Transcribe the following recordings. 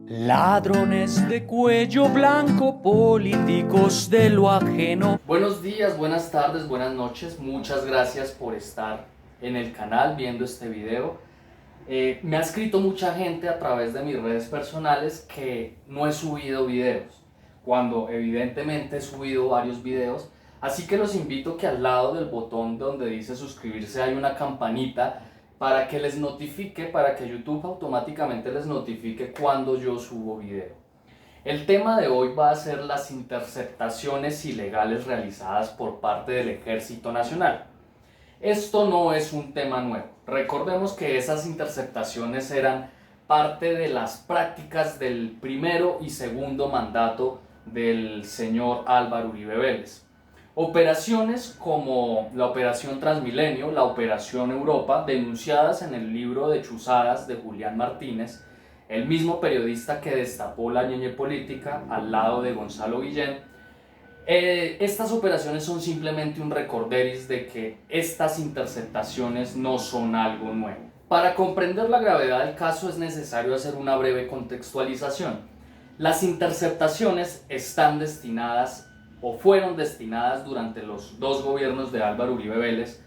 Ladrones de cuello blanco, políticos de lo ajeno. Buenos días, buenas tardes, buenas noches. Muchas gracias por estar en el canal viendo este video. Me ha escrito mucha gente a través de mis redes personales que no he subido videos, cuando evidentemente he subido varios videos. Así que los invito que al lado del botón donde dice suscribirse hay una campanita para que les notifique, para que YouTube automáticamente les notifique cuando yo subo video. El tema de hoy va a ser las interceptaciones ilegales realizadas por parte del Ejército Nacional. Esto no es un tema nuevo. Recordemos que esas interceptaciones eran parte de las prácticas del primero y segundo mandato del señor Álvaro Uribe Vélez. Operaciones como la Operación Transmilenio, la Operación Europa, denunciadas en el libro de Chuzadas de Julián Martínez, el mismo periodista que destapó la ñeñe política al lado de Gonzalo Guillén. Estas operaciones son simplemente un recorderis de que estas interceptaciones no son algo nuevo. Para comprender la gravedad del caso es necesario hacer una breve contextualización. Las interceptaciones están destinadas o fueron destinadas durante los dos gobiernos de Álvaro Uribe Vélez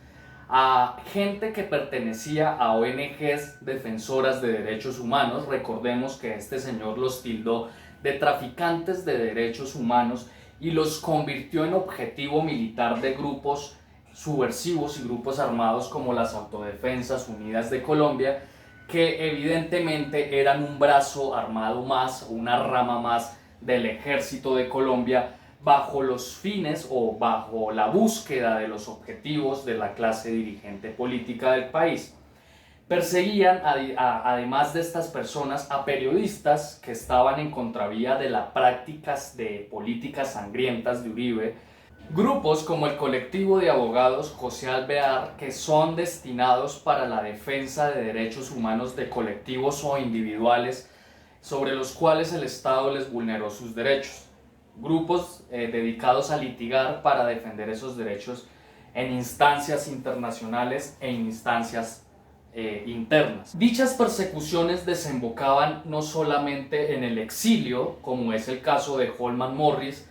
a gente que pertenecía a ONGs defensoras de derechos humanos. Recordemos que este señor los tildó de traficantes de derechos humanos y los convirtió en objetivo militar de grupos subversivos y grupos armados como las Autodefensas Unidas de Colombia, que evidentemente eran un brazo armado más, una rama más del Ejército de Colombia, bajo los fines o bajo la búsqueda de los objetivos de la clase dirigente política del país. Perseguían, además de estas personas, a periodistas que estaban en contravía de las prácticas de políticas sangrientas de Uribe, grupos como el colectivo de abogados José Alvear, que son destinados para la defensa de derechos humanos de colectivos o individuales sobre los cuales el Estado les vulneró sus derechos. Grupos dedicados a litigar para defender esos derechos en instancias internacionales e instancias internas. Dichas persecuciones desembocaban no solamente en el exilio, como es el caso de Holman Morris,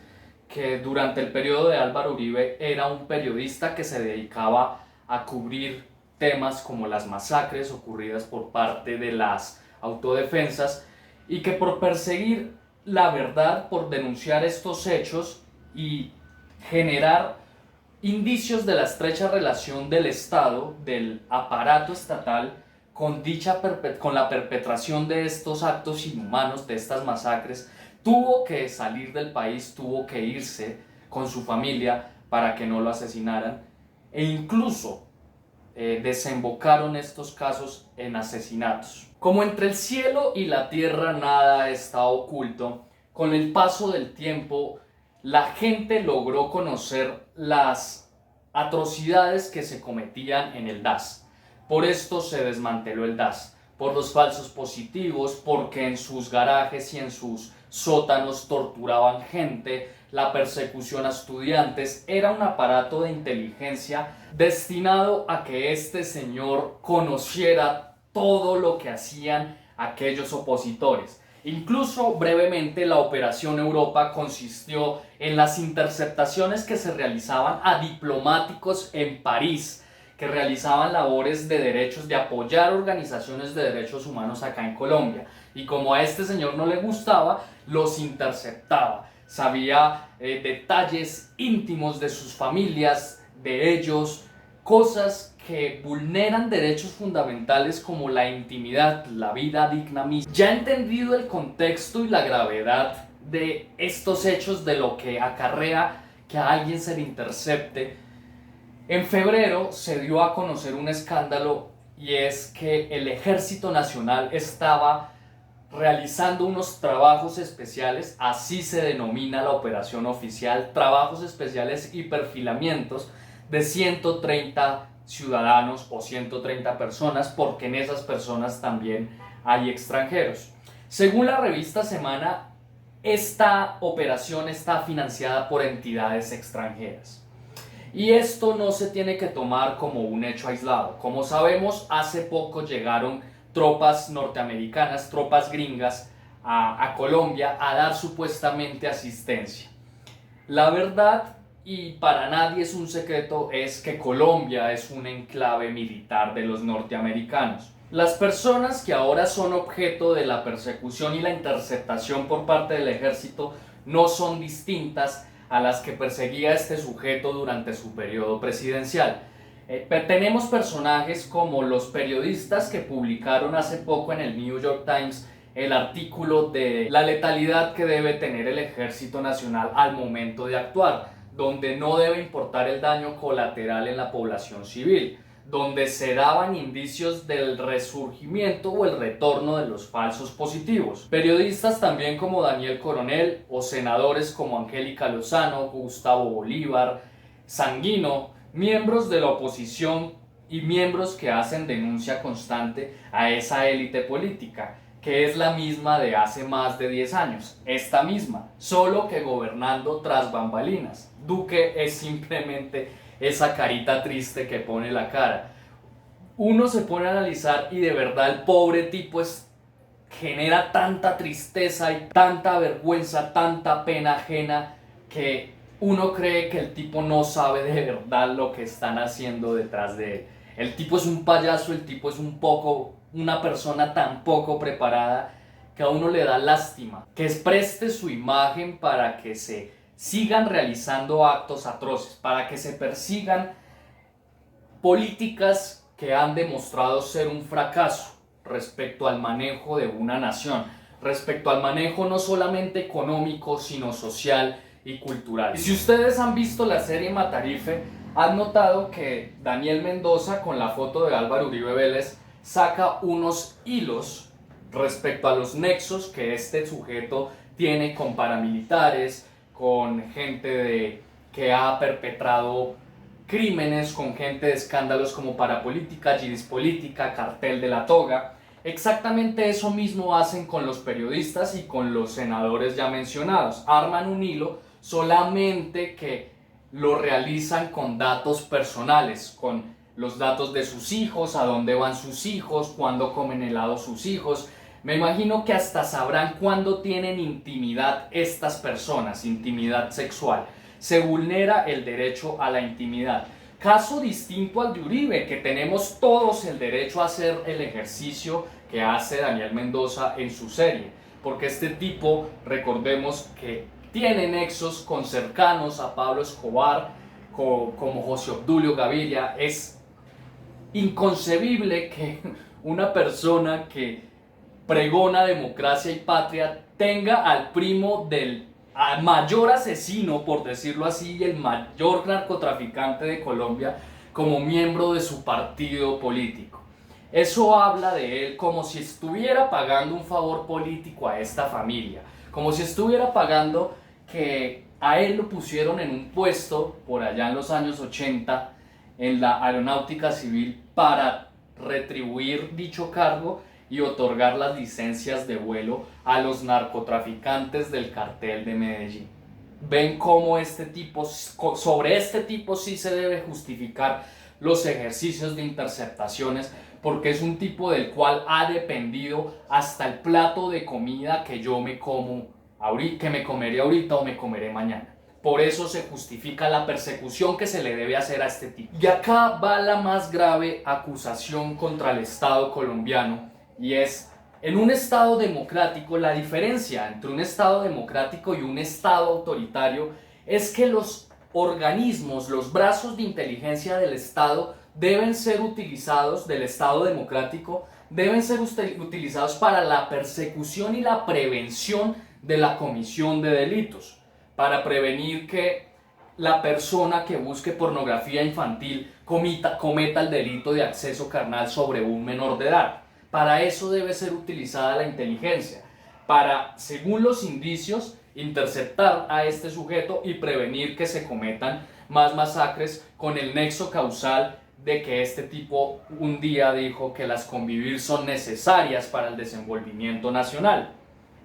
que durante el periodo de Álvaro Uribe era un periodista que se dedicaba a cubrir temas como las masacres ocurridas por parte de las autodefensas, y que por perseguir la verdad, por denunciar estos hechos y generar indicios de la estrecha relación del Estado, del aparato estatal, con la perpetración de estos actos inhumanos, de estas masacres, tuvo que salir del país, tuvo que irse con su familia para que no lo asesinaran, e incluso desembocaron estos casos en asesinatos. Como entre el cielo y la tierra nada está oculto, con el paso del tiempo la gente logró conocer las atrocidades que se cometían en el DAS. Por esto se desmanteló el DAS, por los falsos positivos, porque en sus garajes y en sus sótanos torturaban gente, la persecución a estudiantes. Era un aparato de inteligencia destinado a que este señor conociera todo lo que hacían aquellos opositores. Incluso brevemente la Operación Europa consistió en las interceptaciones que se realizaban a diplomáticos en París, que realizaban labores de derechos, de apoyar organizaciones de derechos humanos acá en Colombia. Y como a este señor no le gustaba, los interceptaba. Sabía detalles íntimos de sus familias, de ellos, cosas que vulneran derechos fundamentales como la intimidad, la vida digna misma. Ya entendido el contexto y la gravedad de estos hechos, de lo que acarrea que a alguien se le intercepte, en febrero se dio a conocer un escándalo, y es que el Ejército Nacional estaba realizando unos trabajos especiales, así se denomina la operación oficial, trabajos especiales y perfilamientos de 130 ciudadanos o 130 personas, porque en esas personas también hay extranjeros. Según la revista Semana, esta operación está financiada por entidades extranjeras. Y esto no se tiene que tomar como un hecho aislado. Como sabemos, hace poco llegaron tropas norteamericanas, tropas gringas, a Colombia a dar supuestamente asistencia. La verdad, y para nadie es un secreto, es que Colombia es un enclave militar de los norteamericanos. Las personas que ahora son objeto de la persecución y la interceptación por parte del ejército no son distintas a las que perseguía este sujeto durante su periodo presidencial. Tenemos personajes como los periodistas que publicaron hace poco en el New York Times el artículo de la letalidad que debe tener el Ejército Nacional al momento de actuar, donde no debe importar el daño colateral en la población civil, donde se daban indicios del resurgimiento o el retorno de los falsos positivos. Periodistas también como Daniel Coronel o senadores como Angélica Lozano, Gustavo Bolívar, Sanguino, miembros de la oposición y miembros que hacen denuncia constante a esa élite política, que es la misma de hace más de 10 años, esta misma, solo que gobernando tras bambalinas. Duque es simplemente esa carita triste que pone la cara. Uno se pone a analizar y de verdad el pobre tipo genera tanta tristeza y tanta vergüenza, tanta pena ajena, que uno cree que el tipo no sabe de verdad lo que están haciendo detrás de él. El tipo es un payaso, el tipo es una persona tan poco preparada que a uno le da lástima que preste su imagen para que se sigan realizando actos atroces, para que se persigan políticas que han demostrado ser un fracaso respecto al manejo de una nación, respecto al manejo no solamente económico, sino social y cultural. Y si ustedes han visto la serie Matarife, han notado que Daniel Mendoza, con la foto de Álvaro Uribe Vélez, saca unos hilos respecto a los nexos que este sujeto tiene con paramilitares, con gente que ha perpetrado crímenes, con gente de escándalos como Parapolítica, Política, Cartel de la Toga. Exactamente eso mismo hacen con los periodistas y con los senadores ya mencionados. Arman un hilo, solamente que lo realizan con datos personales, con los datos de sus hijos, a dónde van sus hijos, cuándo comen helado sus hijos. Me imagino que hasta sabrán cuándo tienen intimidad estas personas, intimidad sexual. Se vulnera el derecho a la intimidad. Caso distinto al de Uribe, que tenemos todos el derecho a hacer el ejercicio que hace Daniel Mendoza en su serie. Porque este tipo, recordemos que tiene nexos con cercanos a Pablo Escobar, como José Obdulio Gaviria. Es inconcebible que una persona que pregona democracia y patria tenga al primo del mayor asesino, por decirlo así, y el mayor narcotraficante de Colombia como miembro de su partido político. Eso habla de él como si estuviera pagando un favor político a esta familia, como si estuviera pagando que a él lo pusieron en un puesto por allá en los años 80 en la aeronáutica civil para retribuir dicho cargo y otorgar las licencias de vuelo a los narcotraficantes del cartel de Medellín. Ven cómo sobre este tipo sí se debe justificar los ejercicios de interceptaciones, porque es un tipo del cual ha dependido hasta el plato de comida que yo me como ahorita, que me comeré ahorita o me comeré mañana. Por eso se justifica la persecución que se le debe hacer a este tipo. Y acá va la más grave acusación contra el Estado colombiano, y es: en un Estado democrático, la diferencia entre un Estado democrático y un Estado autoritario es que los organismos, los brazos de inteligencia del Estado deben ser utilizados, del Estado democrático, deben ser utilizados para la persecución y la prevención de la comisión de delitos, para prevenir que la persona que busque pornografía infantil cometa el delito de acceso carnal sobre un menor de edad. Para eso debe ser utilizada la inteligencia, para, según los indicios, interceptar a este sujeto y prevenir que se cometan más masacres, con el nexo causal de que este tipo un día dijo que las convivir son necesarias para el desenvolvimiento nacional.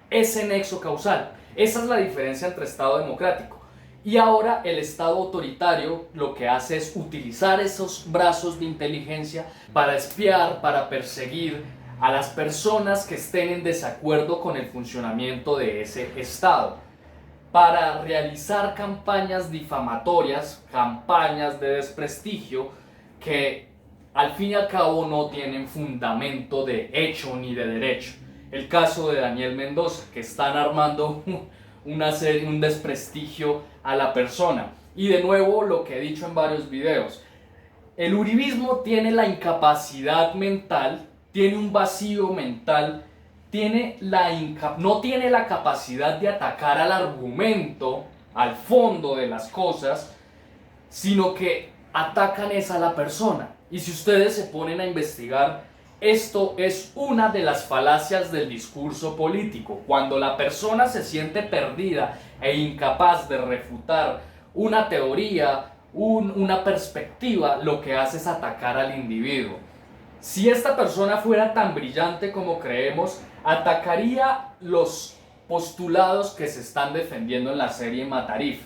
Ese nexo causal, esa es la diferencia entre Estado democrático. Y ahora el Estado autoritario lo que hace es utilizar esos brazos de inteligencia para espiar, para perseguir a las personas que estén en desacuerdo con el funcionamiento de ese Estado, para realizar campañas difamatorias, campañas de desprestigio que al fin y al cabo no tienen fundamento de hecho ni de derecho. El caso de Daniel Mendoza, que están armando un desprestigio a la persona. Y de nuevo lo que he dicho en varios videos, el uribismo tiene la incapacidad mental, tiene un vacío mental, no tiene la capacidad de atacar al argumento, al fondo de las cosas, sino que atacan es a la persona. Y si ustedes se ponen a investigar, esto es una de las falacias del discurso político. Cuando la persona se siente perdida e incapaz de refutar una teoría, una perspectiva, lo que hace es atacar al individuo. Si esta persona fuera tan brillante como creemos, atacaría los postulados que se están defendiendo en la serie Matarif.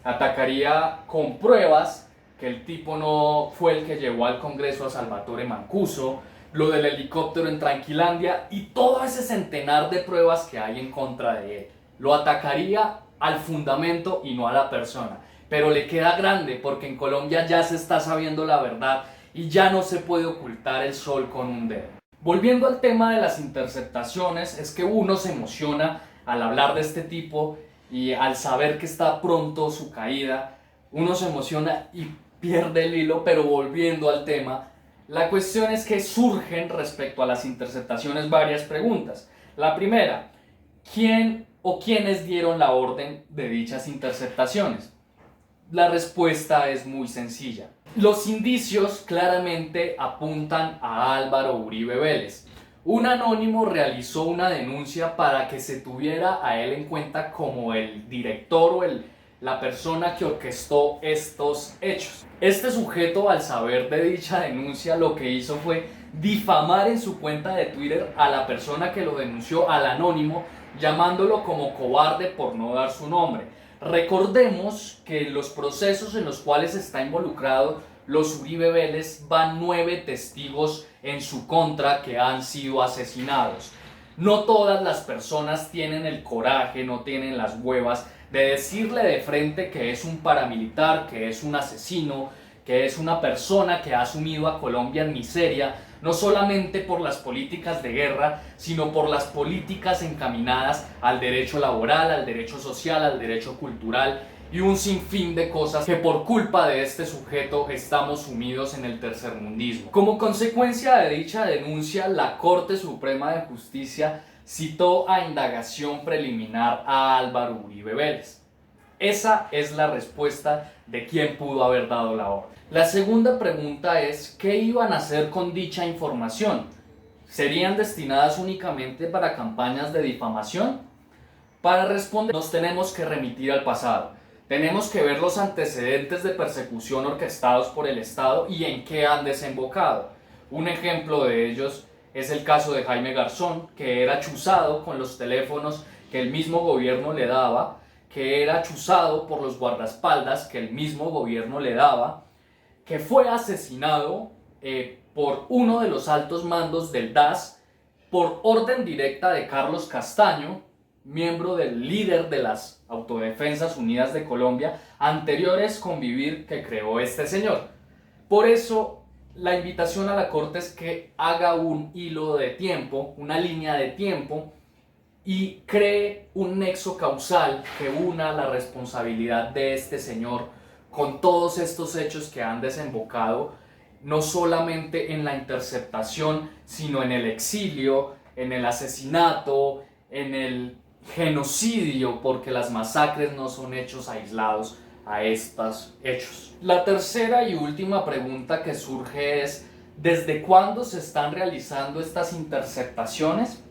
Atacaría con pruebas que el tipo no fue el que llevó al Congreso a Salvatore Mancuso, lo del helicóptero en Tranquilandia y todo ese centenar de pruebas que hay en contra de él. Lo atacaría al fundamento y no a la persona. Pero le queda grande porque en Colombia ya se está sabiendo la verdad y ya no se puede ocultar el sol con un dedo. Volviendo al tema de las interceptaciones, es que uno se emociona al hablar de este tipo y al saber que está pronto su caída, uno se emociona y pierde el hilo, pero volviendo al tema, la cuestión es que surgen respecto a las interceptaciones varias preguntas. La primera, ¿quién o quiénes dieron la orden de dichas interceptaciones? La respuesta es muy sencilla. Los indicios claramente apuntan a Álvaro Uribe Vélez. Un anónimo realizó una denuncia para que se tuviera a él en cuenta como el director o la persona que orquestó estos hechos. Este sujeto, al saber de dicha denuncia, lo que hizo fue difamar en su cuenta de Twitter a la persona que lo denunció, al anónimo, llamándolo como cobarde por no dar su nombre. Recordemos que en los procesos en los cuales está involucrado los Uribe Vélez van 9 testigos en su contra que han sido asesinados. No todas las personas tienen el coraje, no tienen las huevas de decirle de frente que es un paramilitar, que es un asesino, que es una persona que ha sumido a Colombia en miseria, no solamente por las políticas de guerra, sino por las políticas encaminadas al derecho laboral, al derecho social, al derecho cultural y un sinfín de cosas que por culpa de este sujeto estamos sumidos en el tercermundismo. Como consecuencia de dicha denuncia, la Corte Suprema de Justicia citó a indagación preliminar a Álvaro Uribe Vélez. Esa es la respuesta de quién pudo haber dado la orden. La segunda pregunta es, ¿qué iban a hacer con dicha información? ¿Serían destinadas únicamente para campañas de difamación? Para responder, nos tenemos que remitir al pasado. Tenemos que ver los antecedentes de persecución orquestados por el Estado y en qué han desembocado. Un ejemplo de ellos es el caso de Jaime Garzón, que era chuzado con los teléfonos que el mismo gobierno le daba, que era chuzado por los guardaespaldas que el mismo gobierno le daba, que fue asesinado por uno de los altos mandos del DAS por orden directa de Carlos Castaño, miembro del líder de las Autodefensas Unidas de Colombia, anteriores Convivir que creó este señor. Por eso, la invitación a la Corte es que haga un hilo de tiempo, una línea de tiempo, y cree un nexo causal que una la responsabilidad de este señor con todos estos hechos que han desembocado, no solamente en la interceptación, sino en el exilio, en el asesinato, en el genocidio, porque las masacres no son hechos aislados a estos hechos. La tercera y última pregunta que surge es, ¿desde cuándo se están realizando estas interceptaciones?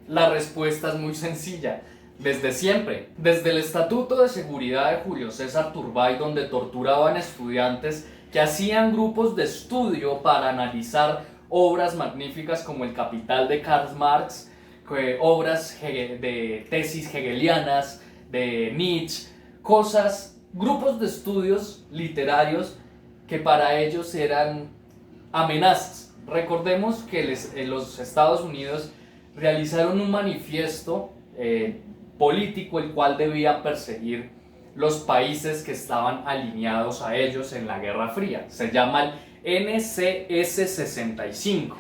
La respuesta es muy sencilla, desde siempre. Desde el Estatuto de Seguridad de Julio César Turbay, donde torturaban estudiantes que hacían grupos de estudio para analizar obras magníficas como El Capital de Karl Marx, obras de tesis hegelianas, de Nietzsche, grupos de estudios literarios que para ellos eran amenazas. Recordemos que los Estados Unidos realizaron un manifiesto político el cual debía perseguir los países que estaban alineados a ellos en la Guerra Fría. Se llama el NCS-65,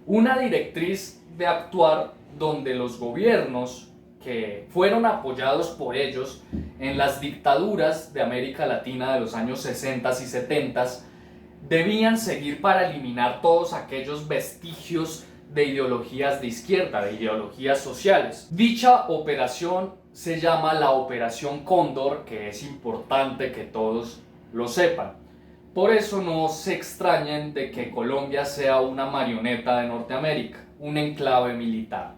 una directriz de actuar donde los gobiernos que fueron apoyados por ellos en las dictaduras de América Latina de los años 60 y 70 debían seguir para eliminar todos aquellos vestigios de ideologías de izquierda, de ideologías sociales. Dicha operación se llama la Operación Cóndor, que es importante que todos lo sepan. Por eso no se extrañen de que Colombia sea una marioneta de Norteamérica, un enclave militar.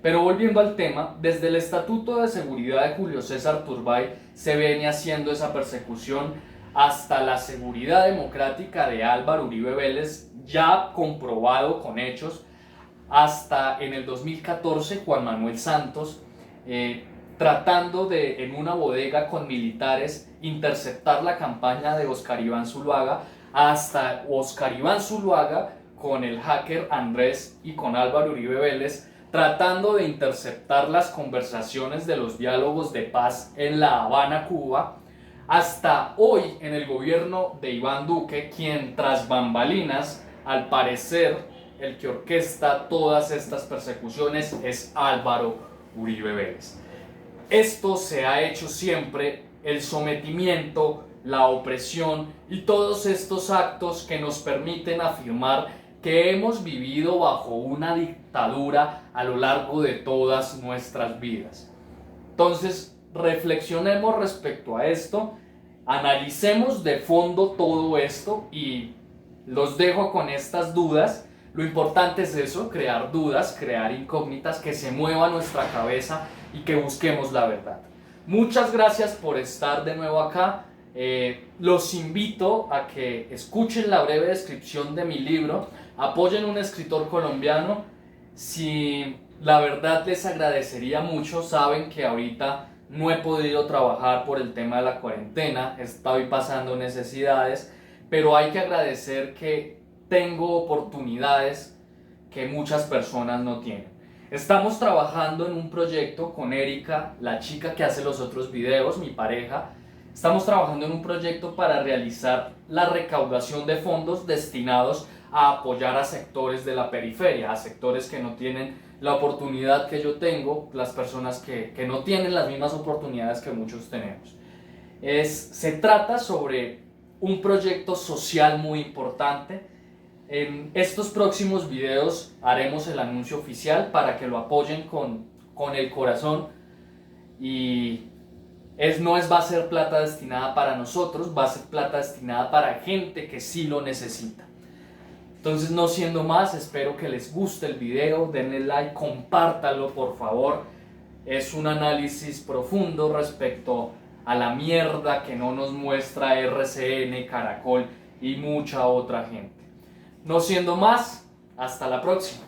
Pero volviendo al tema, desde el Estatuto de Seguridad de Julio César Turbay se viene haciendo esa persecución hasta la seguridad democrática de Álvaro Uribe Vélez, ya comprobado con hechos, hasta en el 2014 Juan Manuel Santos, tratando de, en una bodega con militares, interceptar la campaña de Óscar Iván Zuluaga, hasta Óscar Iván Zuluaga con el hacker Andrés y con Álvaro Uribe Vélez, tratando de interceptar las conversaciones de los diálogos de paz en La Habana, Cuba, hasta hoy en el gobierno de Iván Duque, quien tras bambalinas, al parecer, el que orquesta todas estas persecuciones es Álvaro Uribe Vélez. Esto se ha hecho siempre, el sometimiento, la opresión y todos estos actos que nos permiten afirmar que hemos vivido bajo una dictadura a lo largo de todas nuestras vidas. Entonces, reflexionemos respecto a esto, analicemos de fondo todo esto y los dejo con estas dudas. Lo importante es eso, crear dudas, crear incógnitas, que se mueva nuestra cabeza y que busquemos la verdad. Muchas gracias por estar de nuevo acá. Los invito a que escuchen la breve descripción de mi libro, apoyen a un escritor colombiano. Si la verdad les agradecería mucho, saben que ahorita no he podido trabajar por el tema de la cuarentena, estoy pasando necesidades, pero hay que agradecer que tengo oportunidades que muchas personas no tienen. Estamos trabajando en un proyecto con Erika, la chica que hace los otros videos, mi pareja. Estamos trabajando en un proyecto para realizar la recaudación de fondos destinados a apoyar a sectores de la periferia, a sectores que no tienen la oportunidad que yo tengo, las personas que no tienen las mismas oportunidades que muchos tenemos. Se trata sobre un proyecto social muy importante. En estos próximos videos haremos el anuncio oficial para que lo apoyen con el corazón, y va a ser plata destinada para nosotros, va a ser plata destinada para gente que sí lo necesita. Entonces, no siendo más, espero que les guste el video, denle like, compártanlo por favor. Es un análisis profundo respecto a la mierda que no nos muestra RCN, Caracol y mucha otra gente. No siendo más, hasta la próxima.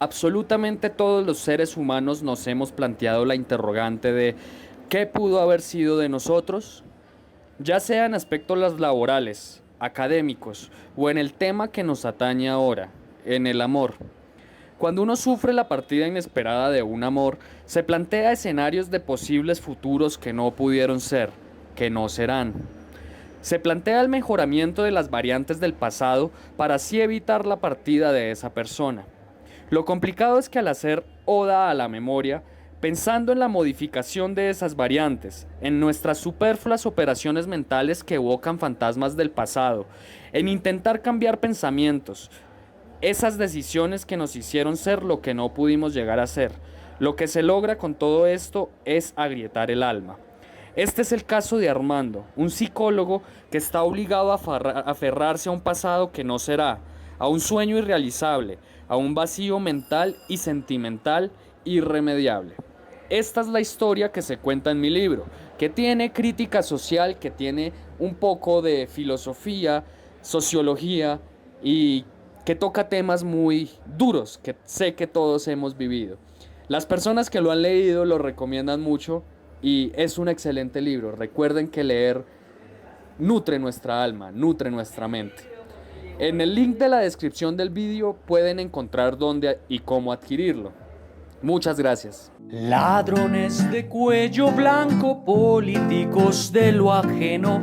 Absolutamente todos los seres humanos nos hemos planteado la interrogante de ¿qué pudo haber sido de nosotros? Ya sea en aspectos laborales, académicos o en el tema que nos atañe ahora, en el amor. Cuando uno sufre la partida inesperada de un amor, se plantea escenarios de posibles futuros que no pudieron ser, que no serán. Se plantea el mejoramiento de las variantes del pasado para así evitar la partida de esa persona. Lo complicado es que al hacer oda a la memoria, pensando en la modificación de esas variantes, en nuestras superfluas operaciones mentales que evocan fantasmas del pasado, en intentar cambiar pensamientos, esas decisiones que nos hicieron ser lo que no pudimos llegar a ser, lo que se logra con todo esto es agrietar el alma. Este es el caso de Armando, un psicólogo que está obligado a aferrarse a un pasado que no será, a un sueño irrealizable, a un vacío mental y sentimental irremediable. Esta es la historia que se cuenta en mi libro, que tiene crítica social, que tiene un poco de filosofía, sociología y que toca temas muy duros que sé que todos hemos vivido. Las personas que lo han leído lo recomiendan mucho y es un excelente libro. Recuerden que leer nutre nuestra alma, nutre nuestra mente. En el link de la descripción del vídeo pueden encontrar dónde y cómo adquirirlo. Muchas gracias. Ladrones de cuello blanco, políticos de lo ajeno.